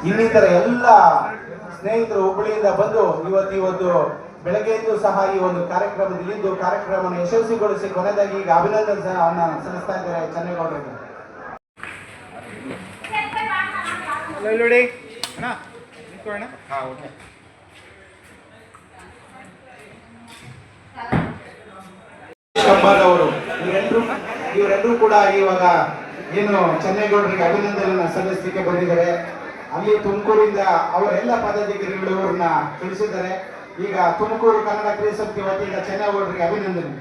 ಇನ್ನಿತರ ಎಲ್ಲ ಸ್ನೇಹಿತರು ಹುಬ್ಬಳ್ಳಿಯಿಂದ ಬಂದು ಇವತ್ತು ಬೆಳಗ್ಗೆಯಿಂದ ಸಹ ಈ ಒಂದು ಕಾರ್ಯಕ್ರಮದಲ್ಲಿ ಇದ್ದು ಕಾರ್ಯಕ್ರಮವನ್ನು ಯಶಸ್ವಿಗೊಳಿಸಿ ಕೊನೆಯದಾಗಿ ಈಗ ಅಭಿನಂದನೆ ಸಲ್ಲಿಸ್ತಾ ಇದ್ದಾರೆ ಚೆನ್ನೇಗೌಡರಿಗೆ. ಅವರು ಇವರೆಲ್ಲರೂ ಕೂಡ ಇವಾಗ ಏನು ಚೆನ್ನೇಗೌಡರಿಗೆ ಅಭಿನಂದನೆ ಸಲ್ಲಿಸಲಿಕ್ಕೆ ಬಂದಿದ್ದಾರೆ. ಅಲ್ಲಿ ತುಮಕೂರಿಂದ ಅವರೆಲ್ಲ ಪದಾಧಿಕಾರಿಗಳು ಇವ್ರನ್ನ ತಿಳಿಸಿದ್ದಾರೆ. ಈಗ ತುಮಕೂರು ಕನ್ನಡ ಕ್ರಿಯಾ ಸಮಿತಿ ವತಿಯಿಂದ ಚೆನ್ನೇಗೌಡರಿಗೆ ಅಭಿನಂದನೆ.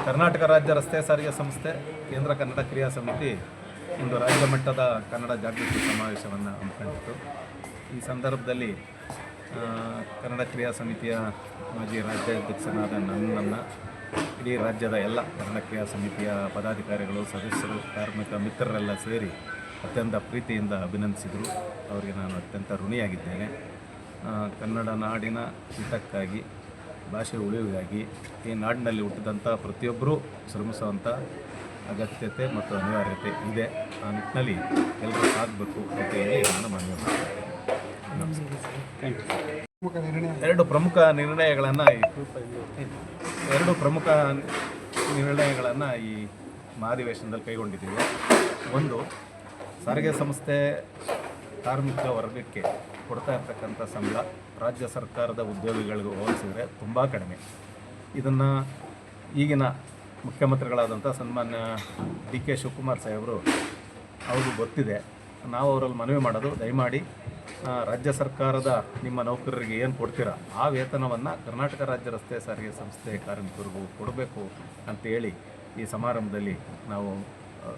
ಕರ್ನಾಟಕ ರಾಜ್ಯ ರಸ್ತೆ ಸಾರಿಗೆ ಸಂಸ್ಥೆ ಕೇಂದ್ರ ಕನ್ನಡ ಕ್ರಿಯಾ ಸಮಿತಿ ಒಂದು ರಾಜ್ಯ ಮಟ್ಟದ ಕನ್ನಡ ಜಾಗೃತಿ ಸಮಾವೇಶವನ್ನು ಹಮ್ಮಿಕೊಂಡಿತ್ತು. ಈ ಸಂದರ್ಭದಲ್ಲಿ ಕನ್ನಡ ಕ್ರಿಯಾ ಸಮಿತಿಯ ಮಾಜಿ ರಾಜ್ಯಾಧ್ಯಕ್ಷನಾದ ನನ್ನನ್ನು ಇಡೀ ರಾಜ್ಯದ ಎಲ್ಲ ಕನ್ನಡ ಕ್ರಿಯಾ ಸಮಿತಿಯ ಪದಾಧಿಕಾರಿಗಳು, ಸದಸ್ಯರು, ಕಾರ್ಮಿಕ ಮಿತ್ರರೆಲ್ಲ ಸೇರಿ ಅತ್ಯಂತ ಪ್ರೀತಿಯಿಂದ ಅಭಿನಂದಿಸಿದರು. ಅವರಿಗೆ ನಾನು ಅತ್ಯಂತ ಋಣಿಯಾಗಿದ್ದೇನೆ. ಕನ್ನಡ ನಾಡಿನ ಹಿತಕ್ಕಾಗಿ, ಭಾಷೆ ಉಳಿವಿಗಾಗಿ ಈ ನಾಡಿನಲ್ಲಿ ಹುಟ್ಟಿದಂಥ ಪ್ರತಿಯೊಬ್ಬರೂ ಶ್ರಮಿಸುವಂಥ ಅಗತ್ಯತೆ ಮತ್ತು ಅನಿವಾರ್ಯತೆ ಇದೆ. ಆ ನಿಟ್ಟಿನಲ್ಲಿ ಎಲ್ಲರೂ ಸಾಗಬೇಕು ಅಂತ ಹೇಳಿ ನಾನು ಮನವಿ ಮಾಡ್ತೇನೆ. ಎರಡು ಪ್ರಮುಖ ನಿರ್ಣಯಗಳನ್ನು ಈ ಮಹಾಧಿವೇಶನದಲ್ಲಿ ಕೈಗೊಂಡಿದ್ದೀವಿ. ಒಂದು, ಸಾರಿಗೆ ಸಂಸ್ಥೆ ಕಾರ್ಮಿಕ ವರ್ಗಕ್ಕೆ ಕೊಡ್ತಾ ಇರ್ತಕ್ಕಂಥ ಸಂಬಳ ರಾಜ್ಯ ಸರ್ಕಾರದ ಉದ್ಯೋಗಿಗಳಿಗೂ ಹೋಲಿಸಿದರೆ ತುಂಬ ಕಡಿಮೆ. ಇದನ್ನು ಈಗಿನ ಮುಖ್ಯಮಂತ್ರಿಗಳಾದಂಥ ಸನ್ಮಾನ್ಯ ಡಿ.ಕೆ. ಶಿವಕುಮಾರ್ ಸಾಹೇಬರು ಅವ್ರಿಗೆ ಗೊತ್ತಿದೆ. ನಾವು ಅವರಲ್ಲಿ ಮನವಿ ಮಾಡೋದು, ದಯಮಾಡಿ ರಾಜ್ಯ ಸರ್ಕಾರದ ನಿಮ್ಮ ನೌಕರರಿಗೆ ಏನು ಕೊಡ್ತೀರಾ ಆ ವೇತನವನ್ನು ಕರ್ನಾಟಕ ರಾಜ್ಯ ರಸ್ತೆ ಸಾರಿಗೆ ಸಂಸ್ಥೆ ಕಾರ್ಮಿಕರಿಗೂ ಕೊಡಬೇಕು ಅಂತೇಳಿ ಈ ಸಮಾರಂಭದಲ್ಲಿ ನಾವು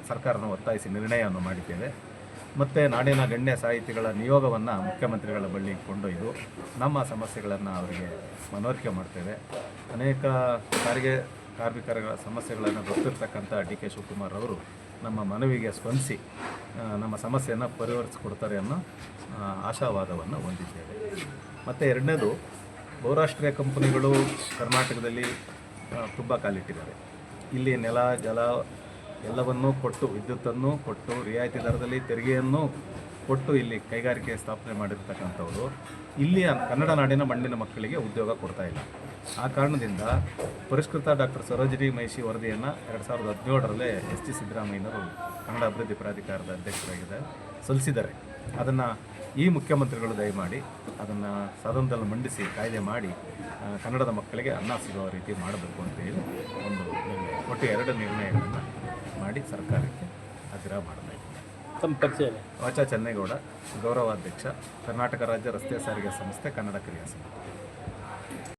ಸರ್ಕಾರನ ಒತ್ತಾಯಿಸಿ ನಿರ್ಣಯವನ್ನು ಮಾಡಿದ್ದೇವೆ. ಮತ್ತು ನಾಡಿನ ಗಣ್ಯ ಸಾಹಿತಿಗಳ ನಿಯೋಗವನ್ನು ಮುಖ್ಯಮಂತ್ರಿಗಳ ಬಳಿ ಕೊಂಡೊಯ್ದು ನಮ್ಮ ಸಮಸ್ಯೆಗಳನ್ನು ಅವರಿಗೆ ಮನವರಿಕೆ ಮಾಡ್ತೇವೆ. ಅನೇಕ ಸಾರಿಗೆ ಕಾರ್ಮಿಕರ ಸಮಸ್ಯೆಗಳನ್ನು ಗೊತ್ತಿರ್ತಕ್ಕಂಥ ಡಿ.ಕೆ. ಶಿವಕುಮಾರ್ ಅವರು ನಮ್ಮ ಮನವಿಗೆ ಸ್ಪಂದಿಸಿ ನಮ್ಮ ಸಮಸ್ಯೆಯನ್ನು ಪರಿಹರಿಸಿಕೊಡ್ತಾರೆ ಅನ್ನೋ ಆಶಾವಾದವನ್ನು ಹೊಂದಿದ್ದೇವೆ. ಮತ್ತು ಎರಡನೇದು, ಬಹುರಾಷ್ಟ್ರೀಯ ಕಂಪನಿಗಳು ಕರ್ನಾಟಕದಲ್ಲಿ ತುಂಬ ಕಾಲಿಟ್ಟಿದ್ದಾರೆ. ಇಲ್ಲಿ ನೆಲ, ಜಲ ಎಲ್ಲವನ್ನೂ ಕೊಟ್ಟು, ವಿದ್ಯುತ್ತನ್ನು ಕೊಟ್ಟು, ರಿಯಾಯಿತಿ ದರದಲ್ಲಿ ತೆರಿಗೆಯನ್ನು ಕೊಟ್ಟು ಇಲ್ಲಿ ಕೈಗಾರಿಕೆ ಸ್ಥಾಪನೆ ಮಾಡಿರ್ತಕ್ಕಂಥವರು ಇಲ್ಲಿಯ ಕನ್ನಡ ನಾಡಿನ ಮಣ್ಣಿನ ಮಕ್ಕಳಿಗೆ ಉದ್ಯೋಗ ಕೊಡ್ತಾ ಇಲ್ಲ. ಆ ಕಾರಣದಿಂದ ಪರಿಷ್ಕೃತ ಡಾಕ್ಟರ್ ಸರೋಜಿನಿ ಮಹಿಷಿ ವರದಿಯನ್ನು 2017ರಲ್ಲಿ ಎಸ್.ಟಿ. ಸಿದ್ದರಾಮಯ್ಯನವರು ಕನ್ನಡ ಅಭಿವೃದ್ಧಿ ಪ್ರಾಧಿಕಾರದ ಅಧ್ಯಕ್ಷರಾಗಿದ್ದಾರೆ ಸಲ್ಲಿಸಿದ್ದಾರೆ. ಅದನ್ನು ಈ ಮುಖ್ಯಮಂತ್ರಿಗಳು ದಯಮಾಡಿ ಅದನ್ನು ಸದನದಲ್ಲಿ ಮಂಡಿಸಿ ಕಾಯ್ದೆ ಮಾಡಿ ಕನ್ನಡದ ಮಕ್ಕಳಿಗೆ ಅನ್ನ ಸಿಗುವ ರೀತಿ ಮಾಡಬೇಕು ಅಂತೇಳಿ ಒಂದು ನಿರ್ಣಯ ಒಟ್ಟು 2 ನಿರ್ಣಯಗಳನ್ನು ಮಾಡಿ ಸರ್ಕಾರಕ್ಕೆ ಆಗ್ರಹ ಮಾಡಲಾಗಿದೆ. ವಾಚಾ ಚೆನ್ನೇಗೌಡ, ಗೌರವಾಧ್ಯಕ್ಷ, ಕರ್ನಾಟಕ ರಾಜ್ಯ ರಸ್ತೆ ಸಾರಿಗೆ ಸಂಸ್ಥೆ ಕನ್ನಡ ಕ್ರಿಯಾ ಸಮಿತಿ.